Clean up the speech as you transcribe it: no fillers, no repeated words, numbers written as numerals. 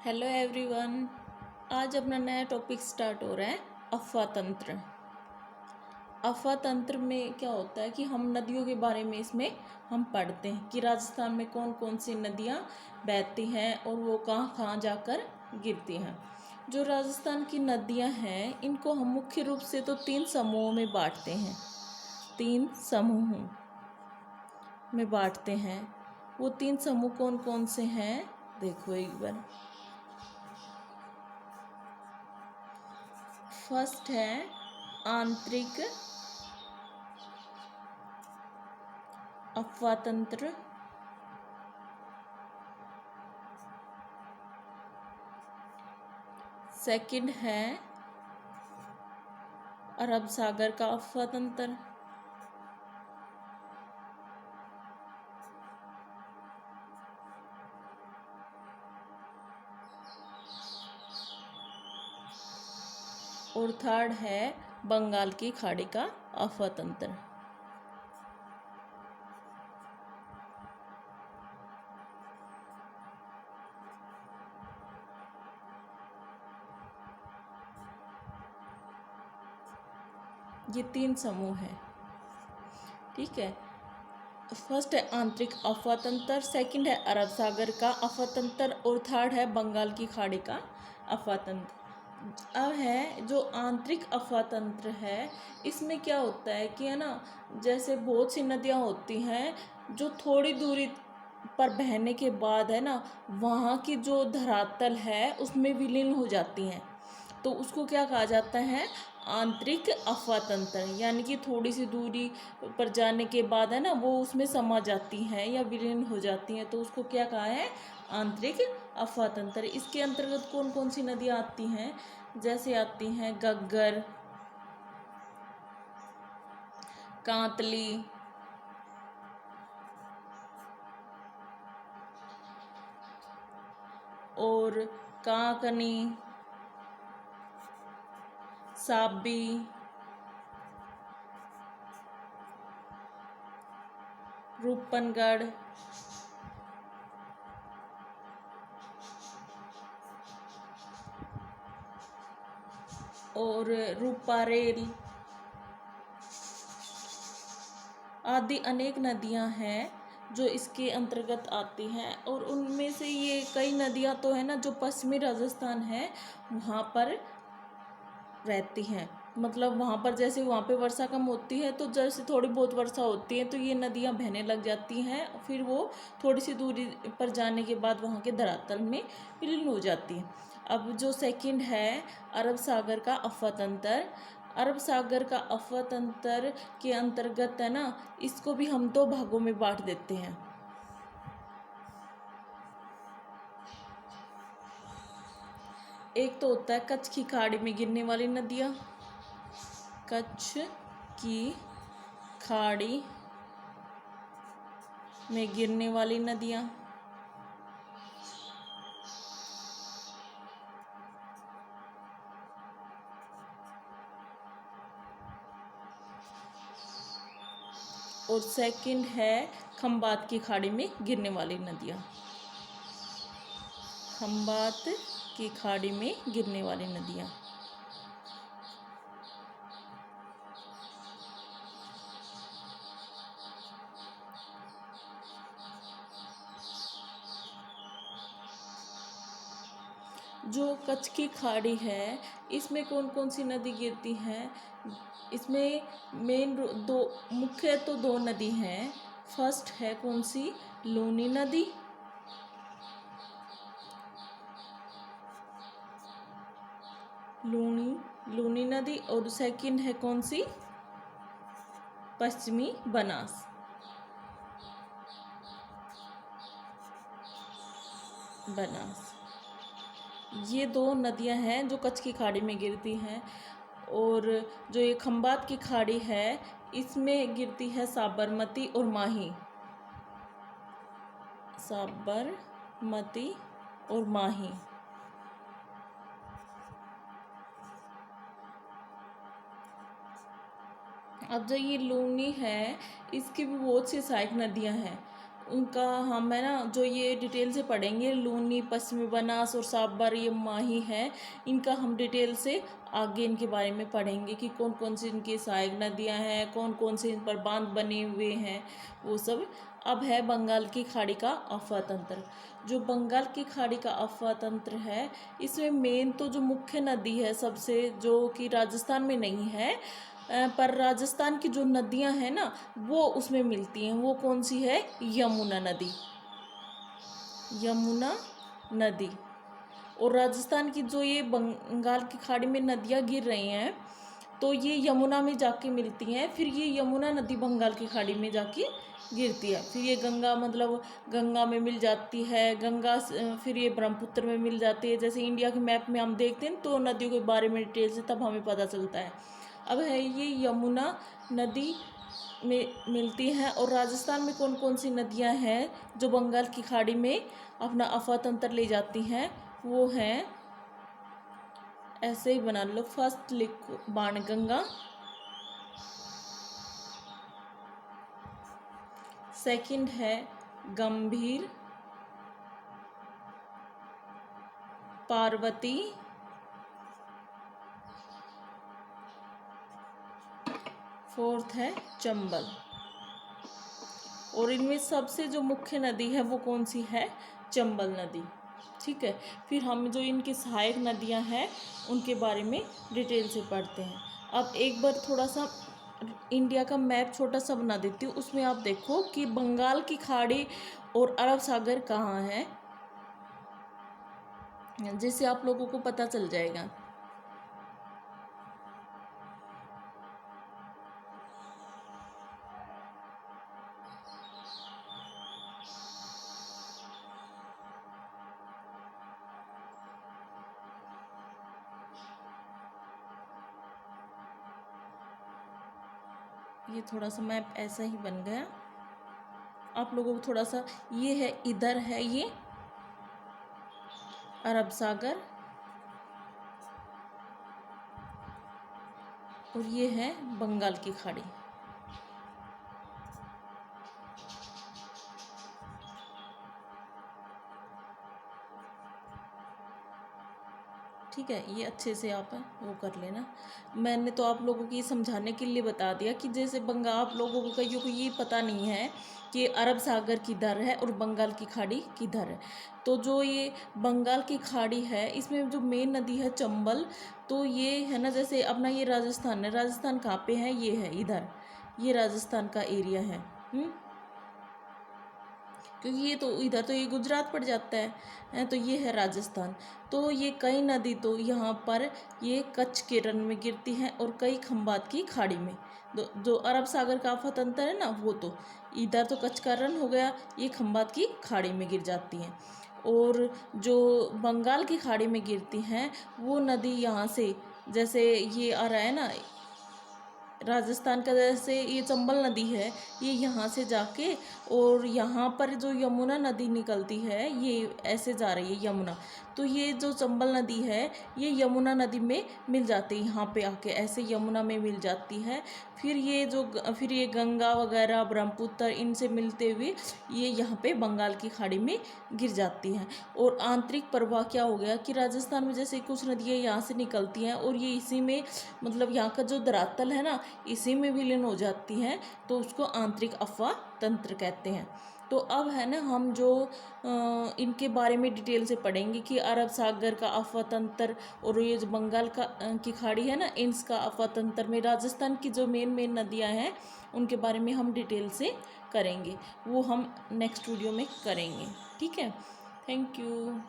Hello everyone. आज अपना नया टॉपिक स्टार्ट हो रहा है अफवाह तंत्र। अफवाह तंत्र में क्या होता है कि हम नदियों के बारे में इसमें हम पढ़ते हैं कि राजस्थान में कौन कौन सी नदियाँ बहती हैं और वो कहाँ कहाँ जाकर गिरती हैं। जो राजस्थान की नदियाँ हैं इनको हम मुख्य रूप से तो 3 समूहों में बांटते हैं। 3 समूहों में बांटते हैं। वो 3 समूह कौन कौन से हैं देखो एक बार। फर्स्ट है आंतरिक अफवाह तंत्र। सेकंड है अरब सागर का अफवाह तंत्र। और थर्ड है बंगाल की खाड़ी का अफवाह तंत्र। ये 3 समूह हैं, ठीक है। फर्स्ट है आंतरिक अफवाह तंत्र, सेकंड है अरब सागर का अफवाह तंत्र और थर्ड है बंगाल की खाड़ी का अफवाह तंत्र। अब है जो आंतरिक अफवाह तंत्र है, इसमें क्या होता है कि है ना, जैसे बहुत सी नदियाँ होती हैं जो थोड़ी दूरी पर बहने के बाद है ना वहाँ की जो धरातल है उसमें विलीन हो जाती हैं, तो उसको क्या कहा जाता है, आंतरिक अफवाह तंत्र। यानी कि थोड़ी सी दूरी पर जाने के बाद है ना वो उसमें समा जाती हैं या विलीन हो जाती हैं, तो उसको क्या कहा है, आंतरिक अफवाह तंत्र। इसके अंतर्गत कौन कौन सी नदियाँ आती हैं, जैसे आती हैं घग्गर, कांतली, और कांकनी, साबी, रूपनगढ़, और रूपारेल आदि अनेक नदियां हैं जो इसके अंतर्गत आती हैं। और उनमें से ये कई नदियां तो है ना जो पश्चिमी राजस्थान है वहाँ पर रहती हैं। मतलब वहाँ पर जैसे वहाँ पे वर्षा कम होती है तो जैसे थोड़ी बहुत वर्षा होती है तो ये नदियाँ बहने लग जाती हैं, फिर वो थोड़ी सी दूरी पर जाने के बाद वहाँ के धरातल में विलीन हो जाती हैं। अब जो सेकंड है अरब सागर का अफवाह तंत्र। अरब सागर का अफवाह तंत्र के अंतर्गत है ना, इसको भी हम 2 भागों में बांट देते हैं। एक तो होता है कच्छ की खाड़ी में गिरने वाली नदियाँ, कच्छ की खाड़ी में गिरने वाली नदियाँ। और सेकंड है खंबात की खाड़ी में गिरने वाली नदियाँ, खंबात की खाड़ी में गिरने वाली नदियाँ। जो कच्छ की खाड़ी है इसमें कौन कौन सी नदी गिरती हैं, इसमें दो मुख्य तो 2 नदी हैं। फर्स्ट है कौन सी, लूनी नदी, लूनी नदी, और सेकंड है कौन सी, पश्चिमी बनास। ये 2 नदियां हैं जो कच्छ की खाड़ी में गिरती हैं। और जो ये खंबात की खाड़ी है इसमें गिरती है साबरमती और माही, साबरमती और माही। अब जो ये लूनी है इसकी भी बहुत सी सहायक नदियां हैं। उनका हम है ना जो ये डिटेल से पढ़ेंगे, लूनी, पश्चिमी बनास और साबर, ये माही है, इनका हम डिटेल से आगे इनके बारे में पढ़ेंगे कि कौन कौन सी इनकी सहायक नदियां हैं, कौन कौन से इन पर बांध बने हुए हैं, वो सब। अब है बंगाल की खाड़ी का अफवाह तंत्र। जो बंगाल की खाड़ी का अफवाह तंत्र है, इसमें मेन तो जो मुख्य नदी है सबसे, जो कि राजस्थान में नहीं है, पर राजस्थान की जो नदियां हैं ना वो उसमें मिलती हैं, वो कौन सी है? यमुना नदी। यमुना नदी। और राजस्थान की जो ये बंगाल की खाड़ी में नदियां गिर रही हैं, तो ये यमुना में जाके मिलती हैं, फिर ये यमुना नदी बंगाल की खाड़ी में जाके गिरती है, फिर ये गंगा, मतलब गंगा में मिल जाती है, गंगा फिर ये ब्रह्मपुत्र में मिल जाती है। जैसे इंडिया के मैप में हम देखते हैं तो नदियों के बारे में डिटेल से तब हमें पता चलता है। अब है ये यमुना नदी में मिलती हैं। और राजस्थान में कौन कौन सी नदियां हैं जो बंगाल की खाड़ी में अपना अफवाह तंत्र ले जाती हैं, वो हैं, ऐसे ही बना लो, फर्स्ट लिखो बाणगंगा, सेकंड है गंभीर, पार्वती, फोर्थ है चंबल। और इनमें सबसे जो मुख्य नदी है वो कौन सी है? चंबल नदी। ठीक है, फिर हम जो इनकी सहायक नदियां हैं उनके बारे में डिटेल से पढ़ते हैं। अब एक बार थोड़ा सा इंडिया का मैप छोटा सा बना देती हूँ, उसमें आप देखो कि बंगाल की खाड़ी और अरब सागर कहाँ है, जिससे आप लोगों को पता चल जाएगा। ये थोड़ा सा मैप ऐसा ही बन गया, आप लोगों को थोड़ा सा, ये है, इधर है ये अरब सागर, और ये है बंगाल की खाड़ी। ठीक है, ये अच्छे से आप वो कर लेना। मैंने तो आप लोगों को ये समझाने के लिए बता दिया कि जैसे बंगाल, आप लोगों को कईयों को ये पता नहीं है कि अरब सागर किधर है और बंगाल की खाड़ी किधर है। तो जो ये बंगाल की खाड़ी है, इसमें जो मेन नदी है चंबल, तो ये है ना, जैसे अपना ये राजस्थान है, राजस्थान कहाँ पे है? ये है इधर, ये राजस्थान का एरिया है। क्योंकि ये तो इधर तो ये गुजरात पड़ जाता है, तो ये है राजस्थान। तो ये कई नदी तो यहाँ पर ये कच्छ के रन में गिरती हैं और कई खंबात की खाड़ी में। जो अरब सागर का अफवाह तंत्र है ना, वो तो इधर तो कच्छ का रन हो गया, ये खंबात की खाड़ी में गिर जाती हैं। और जो बंगाल की खाड़ी में गिरती हैं वो नदी यहाँ से, जैसे ये आ रहा है ना राजस्थान का, जैसे ये चंबल नदी है, ये यहाँ से जाके और यहाँ पर जो यमुना नदी निकलती है, ये ऐसे जा रही है यमुना, तो ये जो चंबल नदी है ये यमुना नदी में मिल जाती है, यहाँ पे आके ऐसे यमुना में मिल जाती है। फिर ये गंगा वगैरह, ब्रह्मपुत्र, इनसे मिलते हुए ये यहाँ पे बंगाल की खाड़ी में गिर जाती हैं। और आंतरिक प्रवाह क्या हो गया कि राजस्थान में जैसे कुछ नदियाँ यहाँ से निकलती हैं और ये इसी में, मतलब यहाँ का जो धरातल है ना, इसी में विलीन हो जाती हैं, तो उसको आंतरिक अफवाह तंत्र कहते हैं। तो अब है ना, हम जो इनके बारे में डिटेल से पढ़ेंगे कि अरब सागर का अफवाह तंत्र और ये जो बंगाल की खाड़ी है ना, इनका अफवाह तंत्र में राजस्थान की जो मेन नदियां हैं उनके बारे में हम डिटेल से करेंगे, वो हम नेक्स्ट वीडियो में करेंगे। ठीक है, थैंक यू।